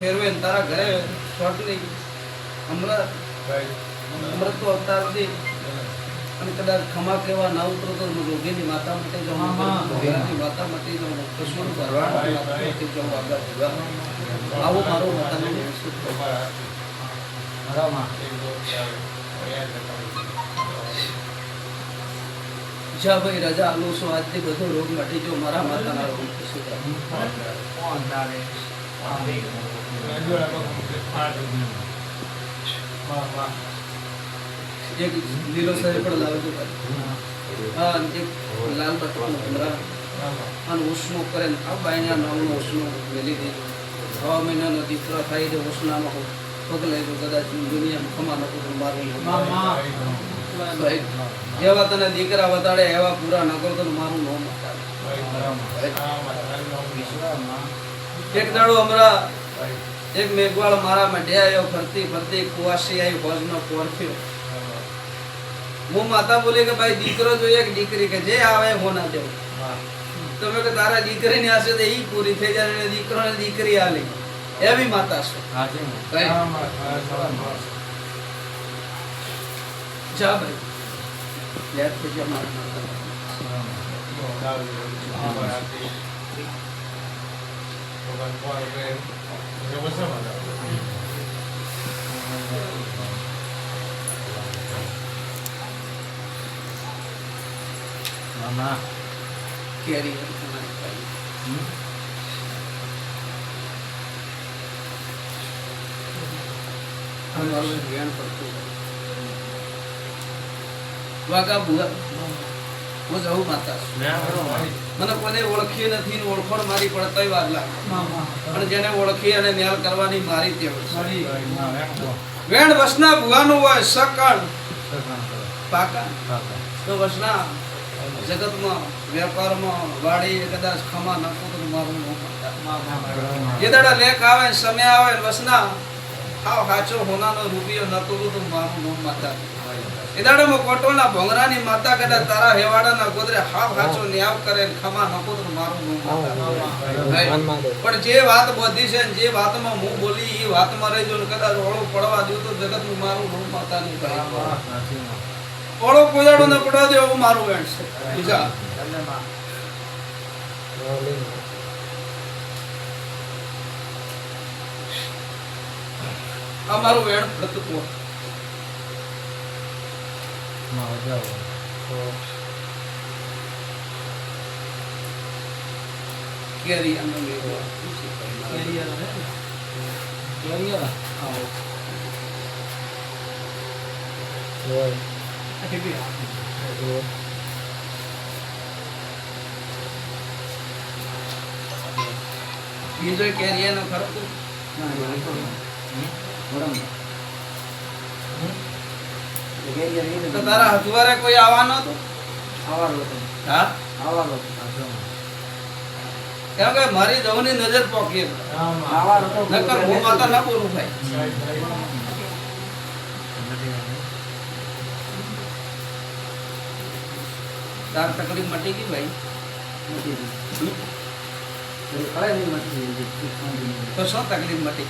ફેરવે ને તારા ઘરે શોર્ટલી અમૃત અમૃત તો અવતાર દે અને કદાચ ખમા કેવા ના ઉતરો તો રોગીની માતા માટે જો માતા માટે જો કશું આવું મારું માતાનું જા ભાઈ રજા આલો છો આજથી બધો રોગ મટી જો મારા માતાના રોગ કશું એક લીલો સરે પણ લાવજો હા એક લાલ બટવાનો ઉમરા અને ઉષ્ણો કરે આ બાયના નામનો ઉષ્ણો મેલી દેજો 6 મહિનાનો દીકરો થાય તો ઉષ્ણામાં પગ લઈ દો કદાચ દુનિયામાં ખમા નકો તો મારું જેવા તને દીકરા વતાડે એવા પૂરા ન કરો તો મારું નામ એક દાડો હમણાં એક મેઘવાળ મારા મઢે આવ્યો ફરતી ફરતી કુવાસી આવી ભોજનો પોરખ્યો હું માતા બોલી કે ભાઈ દીકરો જોઈએ કે દીકરી કે જે આવે હોના દેવ તમે કે તારા દીકરીની આશે તો ઈ પૂરી થઈ જાય અને દીકરોને દીકરી આલી એવી માતા છે જા ભાઈ યાદ કરજો મારા Mama, કેરી વાગા બુઆ હું જાઉં માતા મને કોને ઓળખી નથી ને ઓળખોડ મારી પડતોય વાર લાગે અને જેને ઓળખી અને ન્યાલ કરવાની મારી ટેવ વેણ વસના ભુવાનું હોય સકળ પાકા તો વસના જગતમાં વેપારમાં વાડી કદાચ ખમા નાખો તો મારું જે દાડા લેખ આવે સમય આવે વસના હાવ હાચો હોનાનો રૂપિયો નતો તો મારું નામ માતા એ દાડામાં કોટોના ભોંગરાની માતા કદાચ તારા હેવાડાના ગોદરે હાવ હાચો ન્યાવ કરે ખમા નાખો તો મારું નામ માતા પણ જે વાત બધી છે જે વાતમાં હું બોલી એ વાતમાં રહેજો ને કદાચ ઓળો પડવા દઉં તો જગતનું મારું નામ માતાનું કહે ઓળો કોદાડો ન પડવા દે એવું મારું વેણ છે બીજા આ મારું વેણ પ્રતત્વ કેરી આનો મેવો બીજો કેરીયાનો ખરો તો તારા હજવારે કોઈ આવવાનો હતો હા કેમ કે મારી જવાની નજર પોકી નકર હું માતા ના બોલું ભાઈ તાર તકલીફ મટી ગઈ ભાઈ તો શું તકલીફ મટી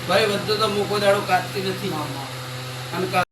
ભાઈ બધું તો મૂકો દાડો કાઢતી નથી અને